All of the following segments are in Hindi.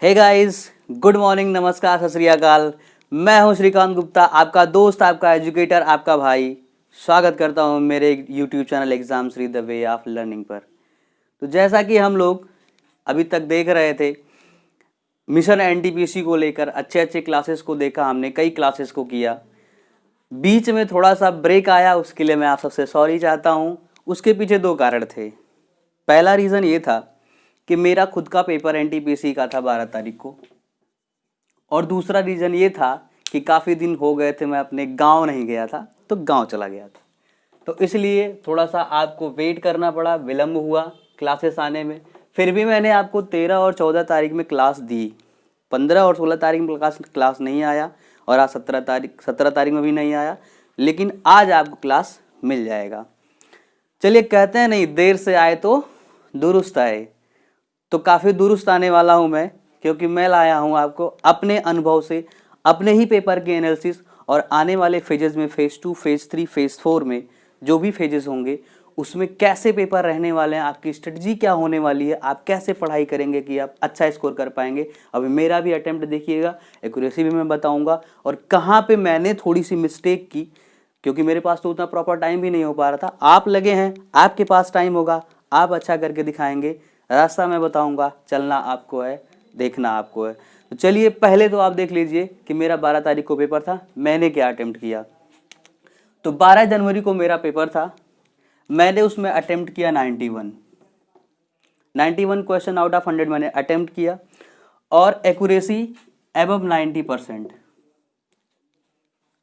हे गाइस, गुड मॉर्निंग, नमस्कार, सत श्री अकाल। मैं हूं श्रीकांत गुप्ता, आपका दोस्त, आपका एजुकेटर, आपका भाई। स्वागत करता हूं मेरे YouTube channel exam Shri the way of learning पर। तो जैसा कि हम लोग अभी तक देख रहे थे, मिशन एनटीपीसी को लेकर अच्छे अच्छे क्लासेस को देखा हमने, कई क्लासेस को किया। बीच में थोड़ा सा ब्रेक आया, उसके लिए मैं आप सबसे सॉरी चाहता हूँ। उसके पीछे दो कारण थे। पहला रीज़न ये था कि मेरा खुद का पेपर एनटीपीसी का था 12 तारीख को, और दूसरा रीज़न ये था कि काफ़ी दिन हो गए थे मैं अपने गांव नहीं गया था, तो गांव चला गया था। तो इसलिए थोड़ा सा आपको वेट करना पड़ा, विलम्ब हुआ क्लासेस आने में। फिर भी मैंने आपको 13 और 14 तारीख में क्लास दी। 15 और 16 तारीख में क्लास नहीं आया, और आज 17 तारीख में भी नहीं आया, लेकिन आज आपको क्लास मिल जाएगा। चलिए, कहते हैं नहीं, देर से आए तो दुरुस्त आए। तो काफ़ी दुरुस्त आने वाला हूँ मैं, क्योंकि मैं लाया हूँ आपको अपने अनुभव से अपने ही पेपर के एनालिसिस, और आने वाले फेजेस में फेज़ 2, फेज़ 3, फेज़ 4 में जो भी फेजेस होंगे उसमें कैसे पेपर रहने वाले हैं, आपकी स्ट्रेटजी क्या होने वाली है, आप कैसे पढ़ाई करेंगे कि आप अच्छा स्कोर कर पाएंगे। अभी मेरा भी अटेम्प्ट देखिएगा, एक्यूरेसी भी मैं बताऊंगा, और कहाँ पे मैंने थोड़ी सी मिस्टेक की, क्योंकि मेरे पास तो उतना प्रॉपर टाइम भी नहीं हो पा रहा था। आप लगे हैं, आपके पास टाइम होगा, आप अच्छा करके दिखाएंगे। रास्ता मैं बताऊंगा, चलना आपको है, देखना आपको है। तो चलिए, पहले तो आप देख लीजिए कि मेरा 12 तारीख को पेपर था, मैंने क्या अटेम्प्ट किया। तो 12 जनवरी को मेरा पेपर था, मैंने उसमें अटेम्प्ट किया 91 क्वेश्चन आउट ऑफ 100 मैंने अटेम्प्ट किया, और एक्यूरेसी एबव 90%,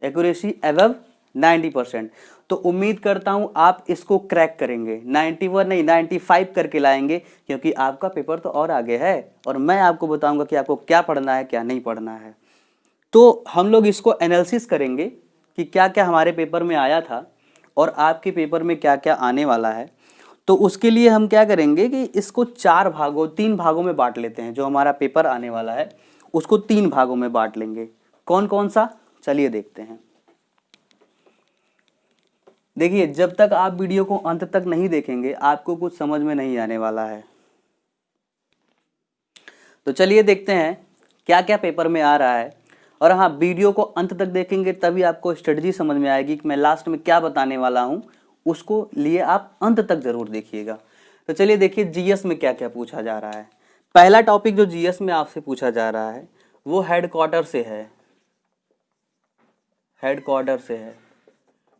एक्यूरेसी एबव 90%। तो उम्मीद करता हूं आप इसको क्रैक करेंगे, 91 नहीं 95 करके लाएंगे, क्योंकि आपका पेपर तो और आगे है, और मैं आपको बताऊंगा कि आपको क्या पढ़ना है, क्या नहीं पढ़ना है। तो हम लोग इसको एनालिसिस करेंगे कि क्या क्या हमारे पेपर में आया था और आपके पेपर में क्या क्या आने वाला है। तो उसके लिए हम क्या करेंगे कि इसको 3 भागों में बांट लेते हैं। जो हमारा पेपर आने वाला है उसको 3 भागों में बांट लेंगे। कौन कौन सा, चलिए देखते हैं। देखिए, जब तक आप वीडियो को अंत तक नहीं देखेंगे आपको कुछ समझ में नहीं आने वाला है। तो चलिए देखते हैं क्या क्या पेपर में आ रहा है। और हाँ, वीडियो को अंत तक देखेंगे तभी आपको स्ट्रेटजी समझ में आएगी कि मैं लास्ट में क्या बताने वाला हूँ, उसको लिए आप अंत तक जरूर देखिएगा। तो चलिए देखिए, जीएस में क्या क्या पूछा जा रहा है। पहला टॉपिक जो जीएस में आपसे पूछा जा रहा है वो हेडक्वार्टर से है। हेडक्वार्टर से है,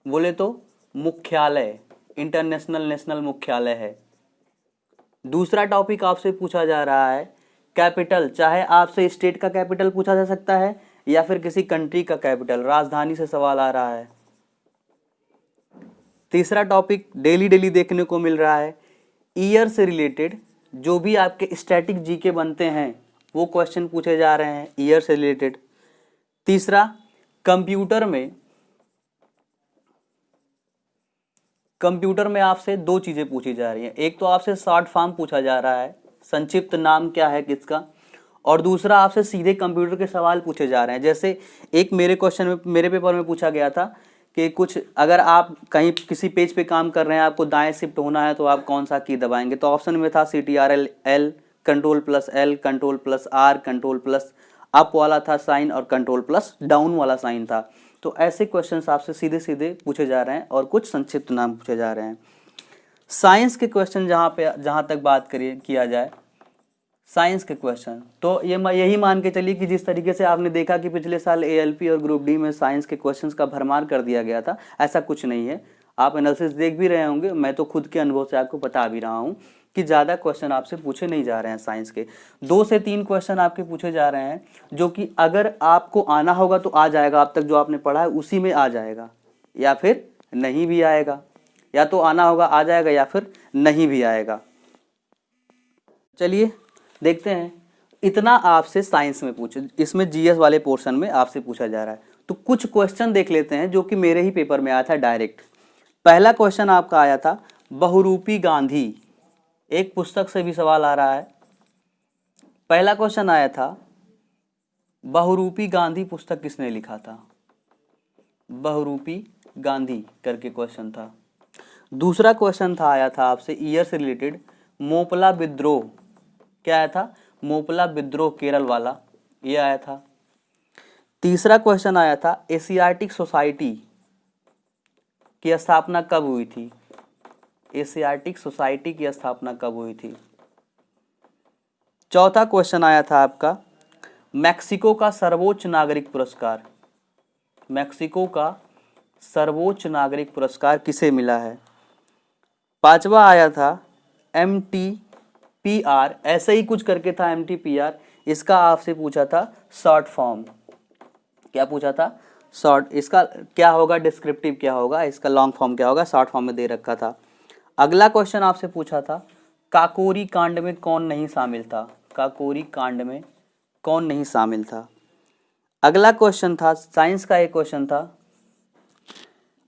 बोले तो मुख्यालय, इंटरनेशनल नेशनल मुख्यालय है। दूसरा टॉपिक आपसे पूछा जा रहा है कैपिटल, चाहे आपसे स्टेट का कैपिटल पूछा जा सकता है या फिर किसी कंट्री का कैपिटल, राजधानी से सवाल आ रहा है। तीसरा टॉपिक डेली डेली देखने को मिल रहा है, ईयर से रिलेटेड जो भी आपके स्टैटिक जीके बनते हैं वो क्वेश्चन पूछे जा रहे हैं ईयर से रिलेटेड। तीसरा, कंप्यूटर में आपसे 2 चीजें पूछी जा रही हैं। एक तो आपसे शॉर्ट फॉर्म पूछा जा रहा है, संक्षिप्त नाम क्या है किसका, और दूसरा आपसे सीधे कंप्यूटर के सवाल पूछे जा रहे हैं। जैसे एक मेरे पेपर में पूछा गया था कि कुछ, अगर आप कहीं किसी पेज पे काम कर रहे हैं, आपको दाएं शिफ्ट होना है, तो आप कौन सा की दबाएंगे। तो ऑप्शन में था CTRL L, Ctrl+L, Ctrl+R, Ctrl+ up वाला था साइन, और Ctrl+ डाउन वाला साइन था। तो ऐसे क्वेश्चंस आपसे सीधे सीधे पूछे जा रहे हैं, और कुछ संक्षिप्त नाम पूछे जा रहे हैं। साइंस के क्वेश्चन जहां तक बात किया जाए, साइंस के क्वेश्चन तो यही मान के चलिए कि जिस तरीके से आपने देखा कि पिछले साल ALP और ग्रुप डी में साइंस के क्वेश्चंस का भरमार कर दिया गया था, ऐसा कुछ नहीं है। आप एनालिसिस देख भी रहे होंगे, मैं तो खुद के अनुभव से आपको बता भी रहा हूँ कि ज़्यादा क्वेश्चन आपसे पूछे नहीं जा रहे हैं। साइंस के 2 से 3 क्वेश्चन आपके पूछे जा रहे हैं, जो कि अगर आपको आना होगा तो आ जाएगा, अब तक जो आपने पढ़ा है उसी में आ जाएगा, या फिर नहीं भी आएगा। या तो आना होगा, आ जाएगा, या फिर नहीं भी आएगा। चलिए देखते हैं। इतना आपसे साइंस में पूछे, इसमें जीएस वाले पोर्शन में आपसे पूछा जा रहा है। तो कुछ क्वेश्चन देख लेते हैं जो कि मेरे ही पेपर में आया था डायरेक्ट। पहला क्वेश्चन आपका आया था बहुरूपी गांधी, एक पुस्तक से भी सवाल आ रहा है। पहला क्वेश्चन आया था बहुरूपी गांधी पुस्तक किसने लिखा था, बहुरूपी गांधी करके क्वेश्चन था। दूसरा क्वेश्चन था, आया था आपसे ईयर से रिलेटेड, मोपला विद्रोह, क्या आया था, मोपला विद्रोह केरल वाला, ये आया था। तीसरा क्वेश्चन आया था एशियाटिक सोसाइटी की स्थापना कब हुई थी। एशियाटिक सोसाइटी की स्थापना कब हुई थी। चौथा क्वेश्चन आया था आपका मैक्सिको का सर्वोच्च नागरिक पुरस्कार, मैक्सिको का सर्वोच्च नागरिक पुरस्कार किसे मिला है। पांचवा आया था MTPR, ऐसे ही कुछ करके था MTPR, इसका आपसे पूछा था शॉर्ट फॉर्म, क्या पूछा था शॉर्ट, इसका क्या होगा डिस्क्रिप्टिव क्या होगा, इसका लॉन्ग फॉर्म क्या होगा, शॉर्ट फॉर्म में दे रखा था। अगला क्वेश्चन आपसे पूछा था काकोरी कांड में कौन नहीं शामिल था, काकोरी कांड में कौन नहीं शामिल था। अगला क्वेश्चन था साइंस का एक क्वेश्चन था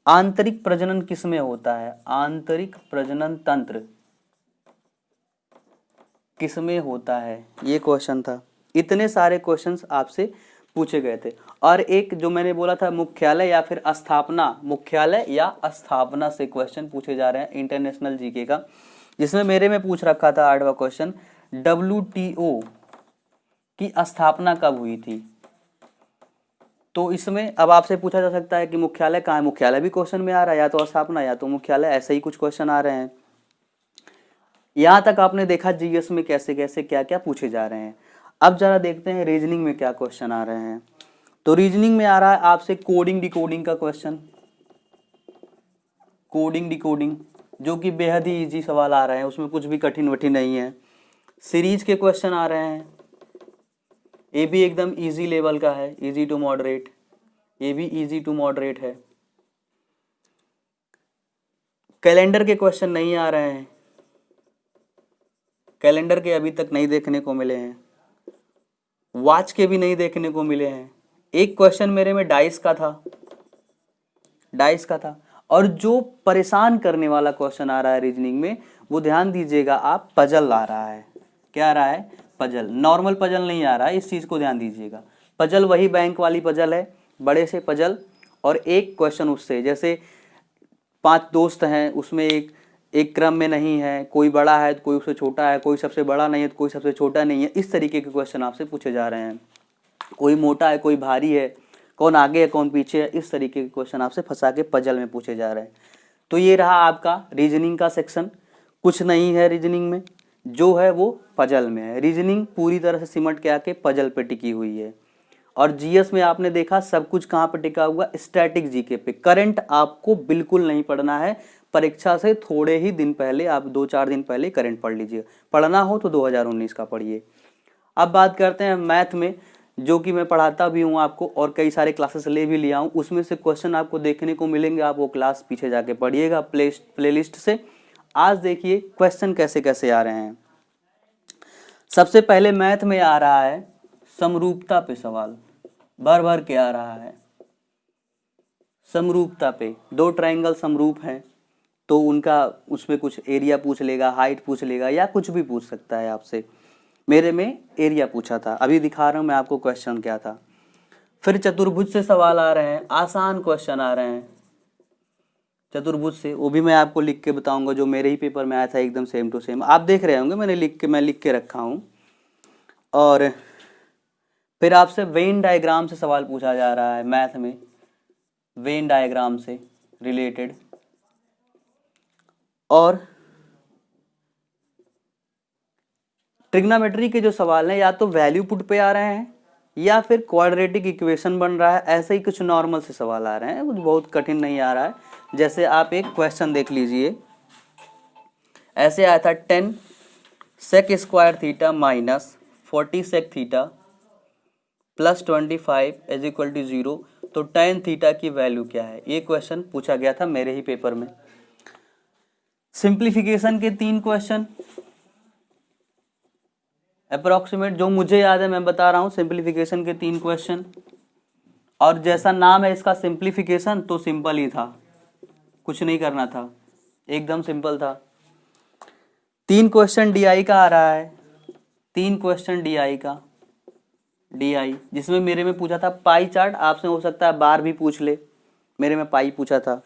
आंतरिक प्रजनन किसमें होता है, आंतरिक प्रजनन तंत्र किसमें होता है, ये क्वेश्चन था। इतने सारे क्वेश्चंस आपसे पूछे गए थे। और एक जो मैंने बोला था मुख्यालय या फिर स्थापना, मुख्यालय या स्थापना से क्वेश्चन पूछे जा रहे हैं इंटरनेशनल जीके का, जिसमें मेरे में पूछ रखा था 8वां क्वेश्चन WTO की स्थापना कब हुई थी। तो इसमें अब आपसे पूछा जा सकता है कि मुख्यालय कहाँ है, मुख्यालय भी क्वेश्चन में आ रहा है, या तो स्थापना या तो मुख्यालय, ऐसे ही कुछ क्वेश्चन आ रहे हैं। यहां तक आपने देखा जीएस में कैसे कैसे क्या क्या पूछे जा रहे हैं। अब जरा देखते हैं रीजनिंग में क्या क्वेश्चन आ रहे हैं। तो रीजनिंग में आ रहा है आपसे कोडिंग डिकोडिंग का क्वेश्चन, कोडिंग डिकोडिंग, जो कि बेहद ही इजी सवाल आ रहे हैं, उसमें कुछ भी कठिन वठिन नहीं है। सीरीज के क्वेश्चन आ रहे हैं, ये भी एकदम इजी लेवल का है, इजी टू मॉडरेट, ये भी इजी टू मॉडरेट है। कैलेंडर के क्वेश्चन नहीं आ रहे हैं, कैलेंडर के अभी तक नहीं देखने को मिले हैं, वॉच के भी नहीं देखने को मिले हैं। एक क्वेश्चन मेरे में डाइस का था, डाइस का था। और जो परेशान करने वाला क्वेश्चन आ रहा है रीजनिंग में, वो ध्यान दीजिएगा आप, पजल आ रहा है। क्या आ रहा है, पजल, नॉर्मल पजल नहीं आ रहा है, इस चीज को ध्यान दीजिएगा। पजल वही बैंक वाली पजल है, बड़े से पजल, और एक क्वेश्चन उससे, जैसे 5 दोस्त हैं, उसमें एक क्रम में नहीं है, कोई बड़ा है तो कोई उससे छोटा है, कोई सबसे बड़ा नहीं है तो कोई सबसे छोटा नहीं है, इस तरीके के क्वेश्चन आपसे पूछे जा रहे हैं। कोई मोटा है कोई भारी है, कौन आगे है कौन पीछे है, इस तरीके के क्वेश्चन आपसे फंसा के पजल में पूछे जा रहे हैं। तो ये रहा आपका रीजनिंग का सेक्शन, कुछ नहीं है रीजनिंग में, जो है वो पजल में है। रीजनिंग पूरी तरह से सिमट के आके पजल पे टिकी हुई है। और जीएस में आपने देखा सब कुछ कहाँ पे टिका हुआ, स्टैटिक जीके पे। करंट आपको बिल्कुल नहीं पढ़ना है, परीक्षा से थोड़े ही दिन पहले, आप 2-4 दिन पहले करंट पढ़ लीजिए, पढ़ना हो तो 2019 का पढ़िए। अब बात करते हैं मैथ में, जो कि मैं पढ़ाता भी हूँ आपको और कई सारे क्लासेस ले भी लिया हूँ, उसमें से क्वेश्चन आपको देखने को मिलेंगे, आप वो क्लास पीछे जाके पढ़िएगा प्लेलिस्ट से। आज देखिए क्वेश्चन कैसे कैसे आ रहे हैं। सबसे पहले मैथ में आ रहा है समरूपता पे सवाल, भर भर के आ रहा है समरूपता पे। 2 ट्रायंगल समरूप हैं तो उनका उसमें कुछ एरिया पूछ लेगा, हाइट पूछ लेगा, या कुछ भी पूछ सकता है आपसे। मेरे में एरिया पूछा था, अभी दिखा रहा हूं मैं आपको क्वेश्चन क्या था। फिर चतुर्भुज से सवाल आ रहे हैं, आसान क्वेश्चन आ रहे हैं चतुर्भुज से, वो भी मैं आपको लिख के बताऊंगा, जो मेरे ही पेपर में आया था एकदम सेम टू सेम, आप देख रहे होंगे, मैं लिख के रखा हूं। और फिर आपसे वेन डायग्राम से सवाल पूछा जा रहा है मैथ में, वेन डायग्राम से रिलेटेड। और ट्रिग्नोमेट्री के जो सवाल हैं या तो वैल्यू पुट पे आ रहे हैं या फिर क्वाड्रेटिक इक्वेशन बन रहा है, ऐसे ही कुछ नॉर्मल से सवाल आ रहे हैं, कुछ बहुत कठिन नहीं आ रहा है। जैसे आप एक क्वेश्चन देख लीजिए, ऐसे आया था 10 sec square theta minus 40 sec theta plus 25 is equal to 0, तो tan थीटा की वैल्यू क्या है, ये क्वेश्चन पूछा गया था मेरे ही पेपर में। सिंप्लीफिकेशन के 3 क्वेश्चन अप्रोक्सीमेट, जो मुझे याद है मैं बता रहा हूँ, सिंप्लीफिकेशन के 3 क्वेश्चन। और जैसा नाम है इसका सिंप्लीफिकेशन, तो सिंपल ही था, कुछ नहीं करना था, एकदम सिंपल था। 3 क्वेश्चन डीआई का आ रहा है, 3 क्वेश्चन डीआई का, डीआई जिसमें मेरे में पूछा था पाई चार्ट, आपसे हो सकता है बार भी पूछ ले, मेरे में पाई पूछा था।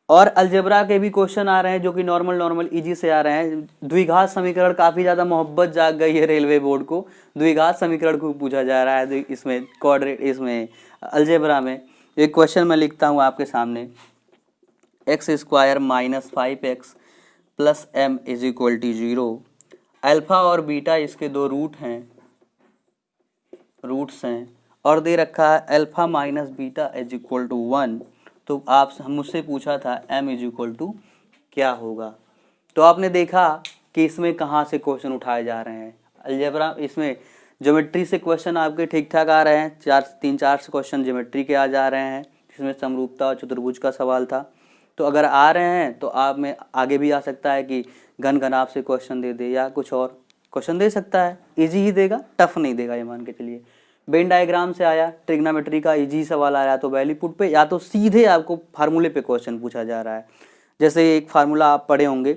और अलजेब्रा के भी क्वेश्चन आ रहे हैं जो कि नॉर्मल इजी से आ रहे हैं। द्विघात समीकरण काफ़ी ज़्यादा मोहब्बत जाग गई है रेलवे बोर्ड को, द्विघात समीकरण को पूछा जा रहा है इसमें कोऑर्डिनेट इसमें अलजेब्रा में। एक क्वेश्चन मैं लिखता हूँ आपके सामने, X square minus 5x plus M is equal to 0। Alpha और बीटा इसके दो रूट्स हैं और दे रखा है alpha minus beta is equal to 1। तो आप मुझसे पूछा था m इज इक्वल टू क्या होगा। तो आपने देखा कि इसमें कहाँ से क्वेश्चन उठाए जा रहे हैं। अलजेब्रा इसमें ज्योमेट्री से क्वेश्चन आपके ठीक ठाक आ रहे हैं, 3-4 से क्वेश्चन ज्योमेट्री के आ जा रहे हैं जिसमें समरूपता और चतुर्भुज का सवाल था। तो अगर आ रहे हैं तो आप में आगे भी आ सकता है कि घन घनाभ से क्वेश्चन दे दे या कुछ और क्वेश्चन दे सकता है, इजी ही देगा, टफ नहीं देगा, ये मान के चलिए। वेन डायग्राम से आया, ट्रिग्नोमेट्री का इजी सवाल आया तो वैल्यू पुट पे, या तो सीधे आपको फार्मूले पे क्वेश्चन पूछा जा रहा है। जैसे एक फार्मूला आप पढ़े होंगे,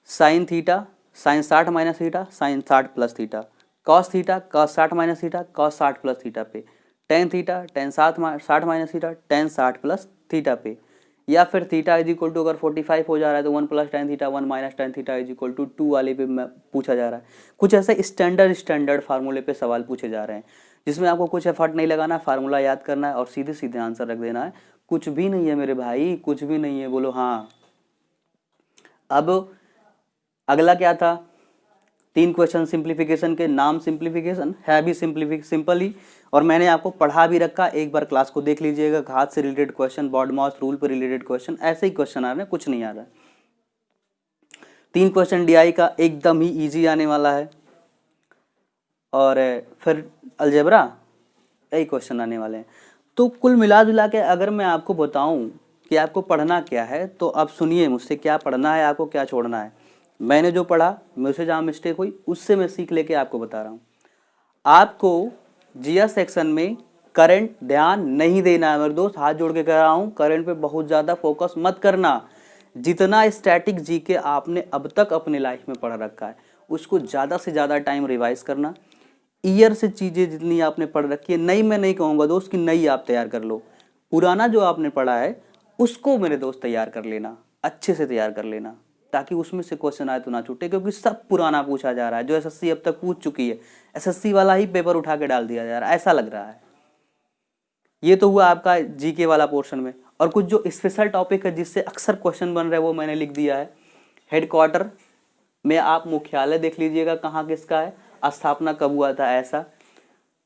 sine theta sine 60 minus theta sine 60 plus theta, cos theta cos 60 minus theta cos 60 plus theta पे, tan theta tan 60 minus theta tan 60 plus theta पे, या फिर थीटा इज इक्वल टू अगर 45 हो जा रहा है तो 1 plus tan theta 1 minus tan theta is equal to 2 वाले पे पूछा जा रहा है। कुछ ऐसे स्टैंडर्ड फार्मूले पे सवाल पूछे जा रहे हैं जिसमें आपको कुछ एफर्ट नहीं लगाना, फार्मूला याद करना है और सीधे सीधे आंसर रख देना है। कुछ भी नहीं है मेरे भाई, कुछ भी नहीं है, बोलो हाँ। अब अगला क्या था, 3 क्वेश्चन सिंप्लीफिकेशन के, नाम सिंप्लीफिकेशन है भी सिंपल ही, और मैंने आपको पढ़ा भी रखा, एक बार क्लास को देख लीजिएगा। घात से रिलेटेड क्वेश्चन, बॉडमॉस रूल पर रिलेटेड क्वेश्चन, ऐसे ही क्वेश्चन आ रहे हैं, कुछ नहीं आ रहा है। 3 क्वेश्चन डीआई का एकदम ही इजी आने वाला है, और फिर अलजेब्रा यही क्वेश्चन आने वाले हैं। तो कुल मिला जुला के अगर मैं आपको बताऊं कि आपको पढ़ना क्या है, तो आप सुनिए मुझसे, क्या पढ़ना है आपको, क्या छोड़ना है। मैंने जो पढ़ा, मुझसे जहाँ मिस्टेक हुई उससे मैं सीख लेके आपको बता रहा हूँ। आपको जीएस सेक्शन में करंट ध्यान नहीं देना है मेरे दोस्त, हाथ जोड़ के कह रहा हूँ, करंट पे बहुत ज़्यादा फोकस मत करना। जितना स्टैटिक जीके आपने अब तक अपने लाइफ में पढ़ रखा है उसको ज़्यादा से ज़्यादा टाइम रिवाइज करना। ईयर से चीज़ें जितनी आपने पढ़ रखी है, नई मैं नहीं कहूँगा दोस्त कि नई आप तैयार कर लो, पुराना जो आपने पढ़ा है उसको मेरे दोस्त तैयार कर लेना, अच्छे से तैयार कर लेना, ताकि उसमें से क्वेश्चन आए तो ना छूटे, क्योंकि सब पुराना पूछा जा रहा है। जो एसएससी अब तक पूछ चुकी है, एसएससी वाला ही पेपर उठा के डाल दिया जा रहा है, ऐसा लग रहा है। ये तो हुआ आपका जीके वाला पोर्शन में। और कुछ जो स्पेशल टॉपिक है जिससे अक्सर क्वेश्चन बन रहे हैं वो मैंने लिख दिया है। हेडक्वार्टर में आप मुख्यालय देख लीजिएगा कहाँ किसका है, स्थापना कब हुआ था, ऐसा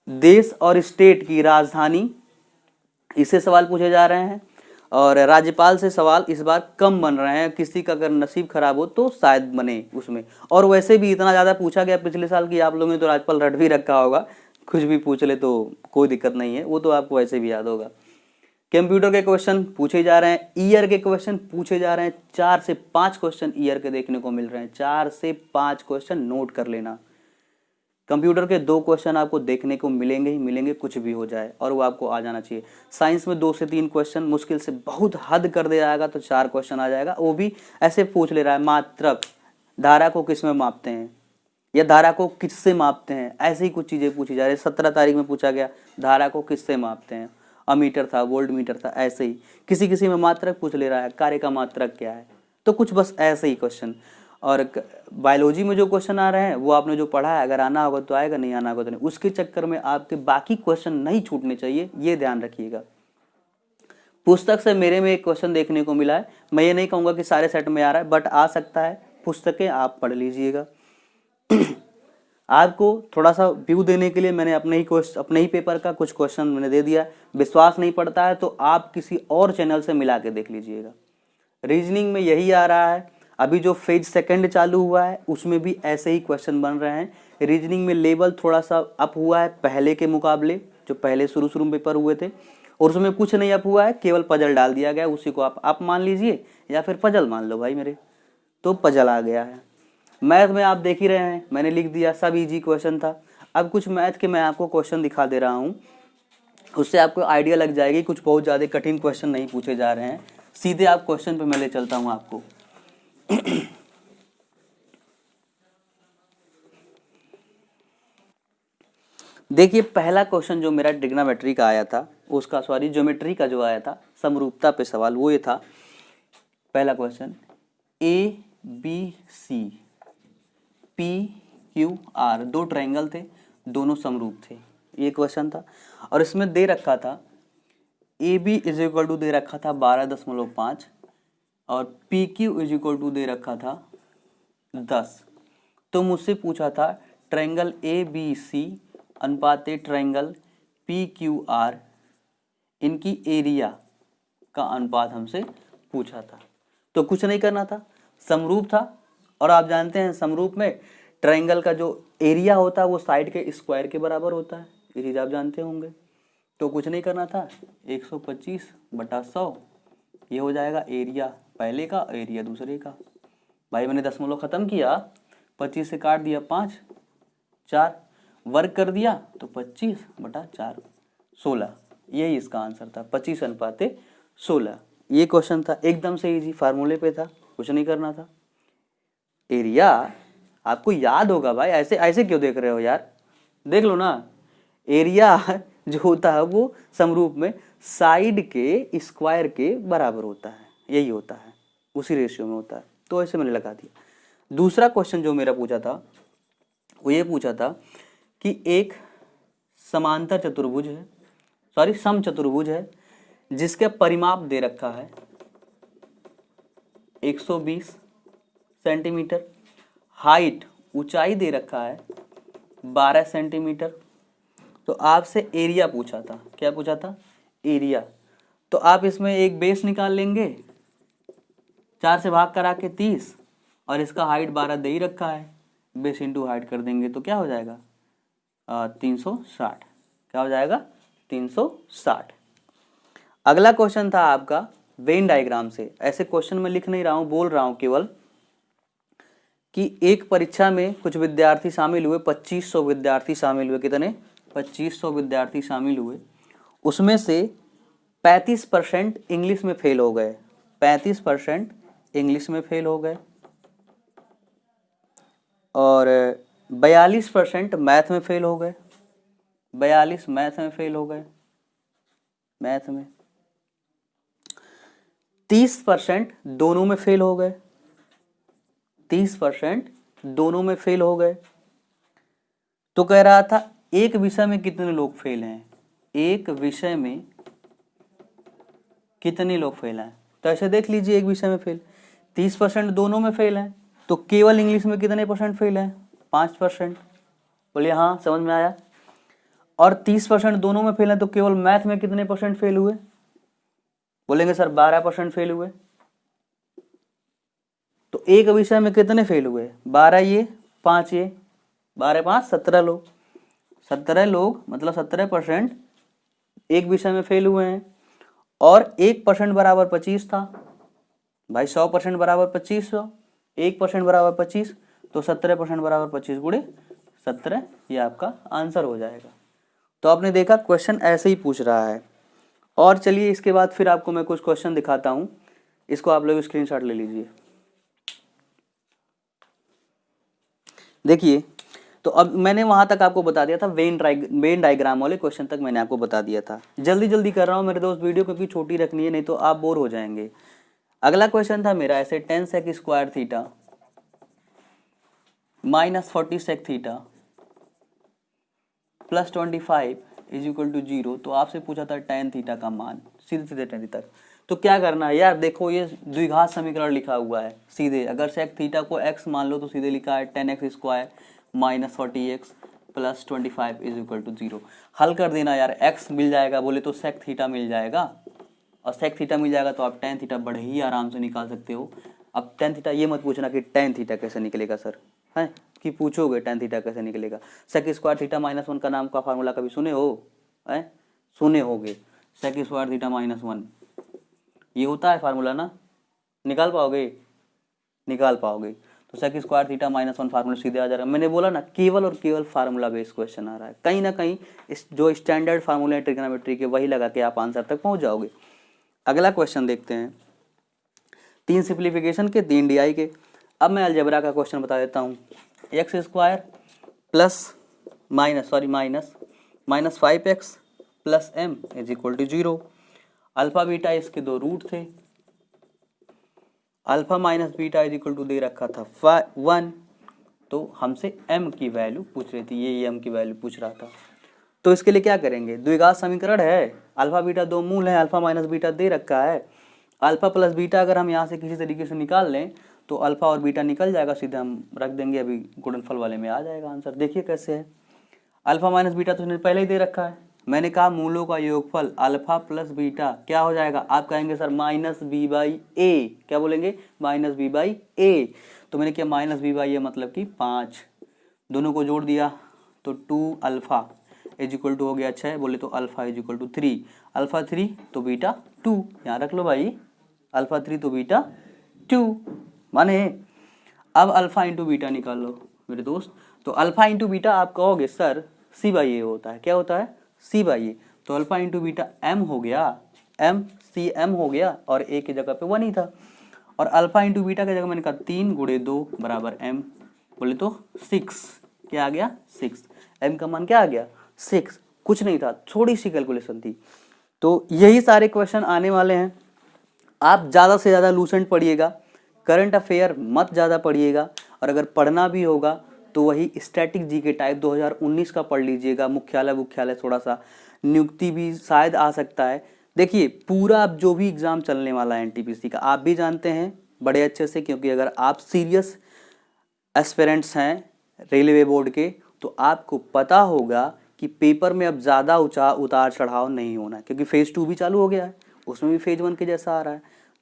देश और स्टेट की राजधानी, इससे सवाल पूछे जा रहे हैं। और राज्यपाल से सवाल इस बार कम बन रहे हैं, किसी का अगर नसीब खराब हो तो शायद बने उसमें। और वैसे भी इतना ज़्यादा पूछा गया पिछले साल की, आप लोगों ने तो राज्यपाल रट भी रखा होगा, कुछ भी पूछ ले तो कोई दिक्कत नहीं है, वो तो आपको वैसे भी याद होगा। कंप्यूटर के क्वेश्चन पूछे जा रहे हैं, ईयर के क्वेश्चन पूछे जा रहे हैं, 4 से 5 क्वेश्चन ईयर के देखने को मिल रहे हैं, 4 से 5 क्वेश्चन नोट कर लेना। कंप्यूटर के 2 क्वेश्चन आपको देखने को मिलेंगे ही मिलेंगे, कुछ भी हो जाए, और वो आपको आ जाना चाहिए। साइंस में 2 से 3 क्वेश्चन, मुश्किल से बहुत हद कर दे जाएगा तो 4 क्वेश्चन आ जाएगा, वो भी ऐसे पूछ ले रहा है, मात्रक धारा को किस में मापते हैं या धारा को किससे मापते हैं, ऐसे ही कुछ चीज़ें पूछी जा रही है। 17 तारीख में पूछा गया धारा को किससे मापते हैं, अमीटर था, वोल्ट मीटर था, ऐसे ही किसी में मात्रक पूछ ले रहा है, कार्य का मात्रक क्या है, तो कुछ बस ऐसे ही क्वेश्चन। और बायोलॉजी में जो क्वेश्चन आ रहे हैं वो आपने जो पढ़ा है, अगर आना होगा तो आएगा, नहीं आना होगा तो नहीं, उसके चक्कर में आपके बाकी क्वेश्चन नहीं छूटने चाहिए, ये ध्यान रखिएगा। पुस्तक से मेरे में एक क्वेश्चन देखने को मिला है, मैं ये नहीं कहूँगा कि सारे सेट में आ रहा है, बट आ सकता है, पुस्तकें आप पढ़ लीजिएगा। आपको थोड़ा सा व्यू देने के लिए मैंने अपने ही पेपर का कुछ क्वेश्चन मैंने दे दिया। विश्वास नहीं पड़ता है तो आप किसी और चैनल से मिला के देख लीजिएगा। रीजनिंग में यही आ रहा है, अभी जो फेज 2 चालू हुआ है उसमें भी ऐसे ही क्वेश्चन बन रहे हैं। रीजनिंग में लेवल थोड़ा सा अप हुआ है पहले के मुकाबले, जो पहले शुरू में पेपर हुए थे, और उसमें कुछ नहीं अप हुआ है, केवल पजल डाल दिया गया, उसी को आप मान लीजिए या फिर पजल मान लो भाई मेरे, तो पजल आ गया है। मैथ में आप देख ही रहे हैं, मैंने लिख दिया, सब इजी क्वेश्चन था। अब कुछ मैथ के मैं आपको क्वेश्चन दिखा दे रहा हूँ, उससे आपको आइडिया लग जाएगी, कुछ बहुत ज़्यादा कठिन क्वेश्चन नहीं पूछे जा रहे हैं, सीधे आप क्वेश्चन पे मैं ले चलता हूँ आपको। देखिए पहला क्वेश्चन जो मेरा ट्रिग्नोमेट्री का आया था, उसका ज्योमेट्री का जो आया था, समरूपता पे सवाल, वो ये था पहला question, A B C P Q R दो ट्रायंगल थे, दोनों समरूप थे, ये क्वेश्चन था। और इसमें दे रखा था A B is equal to दे रखा था 12.5 और P Q is equal to दे रखा था 10। तो मुझसे पूछा था ट्रायंगल ए बी सी अनुपाते ट्रायंगल पी क्यू आर, इनकी एरिया का अनुपात हमसे पूछा था। तो कुछ नहीं करना था, समरूप था और आप जानते हैं समरूप में ट्रायंगल का जो एरिया होता है वो साइड के स्क्वायर के बराबर होता है, ये चीज़ आप जानते होंगे। तो कुछ नहीं करना था, 125/100 ये हो जाएगा एरिया पहले का, एरिया दूसरे का। भाई मैंने दशमलव खत्म किया, 25 से काट दिया 5, 4 वर्ग कर दिया तो 25/4 16, यही इसका आंसर था, 25:16। ये क्वेश्चन था एकदम से इजी, फार्मूले पे था, कुछ नहीं करना था। एरिया आपको याद होगा भाई, ऐसे ऐसे क्यों देख रहे हो यार, देख लो ना। एरिया जो होता है वो समरूप में साइड के स्क्वायर के बराबर होता है, यही होता है, उसी रेशियो में होता है। तो ऐसे मैंने लगा दिया। दूसरा क्वेश्चन जो मेरा पूछा था वो ये पूछा था कि एक समांतर चतुर्भुज है, सॉरी सम चतुर्भुज है, जिसका परिमाप दे रखा है 120 सेंटीमीटर, हाइट ऊंचाई दे रखा है 12 सेंटीमीटर। तो आपसे एरिया पूछा था, क्या पूछा था, एरिया। तो आप इसमें एक बेस निकाल लेंगे, 4 से भाग करा के 30, और इसका हाइट 12 दे ही रखा है, बेस इंटू हाइट कर देंगे तो क्या हो जाएगा 360, क्या हो जाएगा 360। अगला क्वेश्चन था आपका वेन डायग्राम से। ऐसे क्वेश्चन में लिख नहीं रहा हूं, बोल रहा हूं केवल कि एक परीक्षा में कुछ विद्यार्थी शामिल हुए, 2500 विद्यार्थी शामिल हुए। कितने, 2500 विद्यार्थी शामिल हुए, उसमें से 35% इंग्लिश में फेल हो गए, 35% इंग्लिश में फेल हो गए और 42% मैथ में फेल हो गए, 42 मैथ में फेल हो गए, मैथ में 30% दोनों में फेल हो गए, 30% दोनों में फेल हो गए। तो कह रहा था एक विषय में कितने लोग फेल हैं, एक विषय में कितने लोग फेल हैं। तो ऐसे देख लीजिए, एक विषय में फेल 30% दोनों में फेल हैं, तो केवल इंग्लिश में कितने परसेंट फेल हैं, 5%। बोलिए हाँ, समझ में आया। और 30% दोनों में फेल हैं, तो केवल मैथ में कितने परसेंट फेल हुए, बोलेंगे सर 12% फेल हुए। तो एक विषय में कितने फेल हुए, 12 ये 5 ये, 12 5 17 लोग, 17 लोग मतलब 17% एक विषय में फेल हुए हैं। और 1% बराबर 25 था भाई, 100% बराबर 2500, 1% बराबर 25, तो 17% बराबर 25 गुणे 17, ये आपका आंसर हो जाएगा। तो आपने देखा क्वेश्चन ऐसे ही पूछ रहा है। और चलिए इसके बाद फिर आपको मैं कुछ क्वेश्चन दिखाता हूं, इसको आप लोग स्क्रीनशॉट ले लीजिए। देखिए, तो अब मैंने वहां तक आपको बता दिया था, वेन डायग्राम वाले क्वेश्चन तक मैंने आपको बता दिया था। जल्दी जल्दी कर रहा हूं मेरे दोस्त वीडियो, क्योंकि छोटी रखनी है, नहीं तो आप बोर हो जाएंगे। अगला क्वेश्चन था मेरा ऐसे 10 sec square theta minus 40 sec theta plus 25 is equal to 0। तो आपसे पूछा था tan थीटा का मान, सीधे सीधे tan थीटा। तो क्या करना है यार, देखो ये द्विघात समीकरण लिखा हुआ है सीधे, अगर सेक थीटा को x मान लो तो सीधे लिखा है tan x square minus 40x plus 25 is equal to 0। हल कर देना यार, x मिल जाएगा बोले तो सेक थीटा मिल जाएगा, और सेक थीटा मिल जाएगा तो आप tan थीटा बड़े ही आराम से निकाल सकते हो। अब tan थीटा ये मत पूछना कि tan थीटा कैसे निकलेगा सर, है कि पूछोगे tan थीटा कैसे निकलेगा। सेक स्क्वायर थीटा माइनस 1 का नाम का फार्मूला कभी सुने हो, है सुने होगे, सेक स्क्वायर थीटा माइनस 1 ये होता है फार्मूला ना, निकाल पाओगे, निकाल पाओगे। तो sec square theta minus 1 formula सीधे आ जाएगा। मैंने बोला ना केवल और केवल फार्मूला बेस्ड क्वेश्चन आ रहा है, कहीं ना कहीं इस जो स्टैंडर्ड फार्मूला है ट्रिग्नोमेट्री के वही लगा के आप आंसर तक पहुंच जाओगे। अगला क्वेश्चन देखते हैं, 3 सिंप्लीफिकेशन के 3 DI के। अब मैं अलजेब्रा का क्वेश्चन बता देता हूँ। X square plus minus 5x plus m is equal to 0। Alpha beta इसके 2 रूट थे, alpha minus beta is equal to दे रखा था 1, तो हमसे m की वैल्यू पूछ रही थी, ये m की वैल्यू पूछ रहा था। तो इसके लिए क्या करेंगे, द्विघात समीकरण है, अल्फा बीटा दो मूल है, अल्फा माइनस बीटा दे रखा है, अल्फा प्लस बीटा अगर हम यहाँ से किसी तरीके से निकाल लें तो अल्फा और बीटा निकल जाएगा, सीधे हम रख देंगे, अभी गुणनफल वाले में आ जाएगा आंसर। देखिए कैसे है, अल्फा माइनस बीटा तो उसने पहले ही दे रखा है, मैंने कहा मूलों का योगफल अल्फा प्लस बीटा क्या हो जाएगा, आप कहेंगे सर माइनस बी बाई ए, क्या बोलेंगे माइनस बी बाई ए, तो मैंने किया माइनस बी बाई ए मतलब कि 5, दोनों को जोड़ दिया तो 2 अल्फा इज इक्वल टू हो गया 6, बोले तो alpha is equal to 3, alpha 3 तो बीटा 2, यहाँ रख लो भाई, अल्फा 3 तो बीटा 2 माने। अब अल्फा इंटू बीटा निकाल लो मेरे दोस्त, तो अल्फा इंटू बीटा आप कहोगे सर सी बाई ए होता है, क्या होता है सी बाई ए, तो अल्फा इंटू बीटा एम हो गया, एम सी एम हो गया, और ए की जगह पे 1 ही था, और अल्फा इंटू बीटा की जगह मैंने कहा 3 गुणे 2 बराबर एम, बोले तो 6, क्या आ गया 6, एम का मान क्या आ गया 6, कुछ नहीं था, थोड़ी सी कैलकुलेशन थी। तो यही सारे क्वेश्चन आने वाले हैं, आप ज़्यादा से ज़्यादा लूसेंट पढ़िएगा, करंट अफेयर मत ज़्यादा पढ़िएगा, और अगर पढ़ना भी होगा तो वही स्टैटिक जी के टाइप 2019 का पढ़ लीजिएगा, मुख्यालय थोड़ा सा, नियुक्ति भी शायद आ सकता है। देखिए पूरा अब जो भी एग्ज़ाम चलने वाला है एनटीपीसी का आप भी जानते हैं बड़े अच्छे से, क्योंकि अगर आप सीरियस एस्पिरेंट्स हैं रेलवे बोर्ड के तो आपको पता होगा कि पेपर में अब ज़्यादा उतार चढ़ाव नहीं होना है, क्योंकि फेज़ 2 भी चालू हो गया है, उसमें भी फेज़ 1 के जैसा आ रहा है,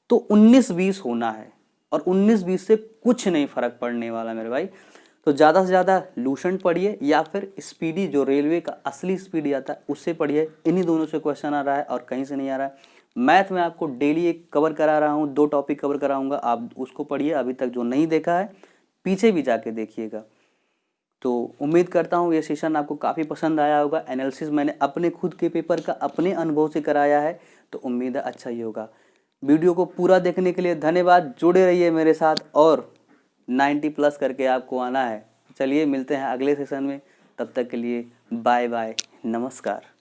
तो 19-20 होना है, और 19-20 से कुछ नहीं फ़र्क पड़ने वाला मेरे भाई। तो ज़्यादा से ज़्यादा लूसेंट पढ़िए या फिर स्पीडी जो रेलवे का असली स्पीडी आता है उससे पढ़िए, इन्हीं दोनों से क्वेश्चन आ रहा है और कहीं से नहीं आ रहा है। मैथ में आपको डेली एक कवर करा रहा हूँ, 2 टॉपिक कवर कराऊंगा, आप उसको पढ़िए, अभी तक जो नहीं देखा है पीछे भी जाके देखिएगा। तो उम्मीद करता हूँ ये सेशन आपको काफ़ी पसंद आया होगा, एनालिसिस मैंने अपने खुद के पेपर का अपने अनुभव से कराया है, तो उम्मीद है अच्छा ही होगा। वीडियो को पूरा देखने के लिए धन्यवाद, जुड़े रहिए मेरे साथ, और 90+ करके आपको आना है। चलिए मिलते हैं अगले सेशन में, तब तक के लिए बाय बाय, नमस्कार।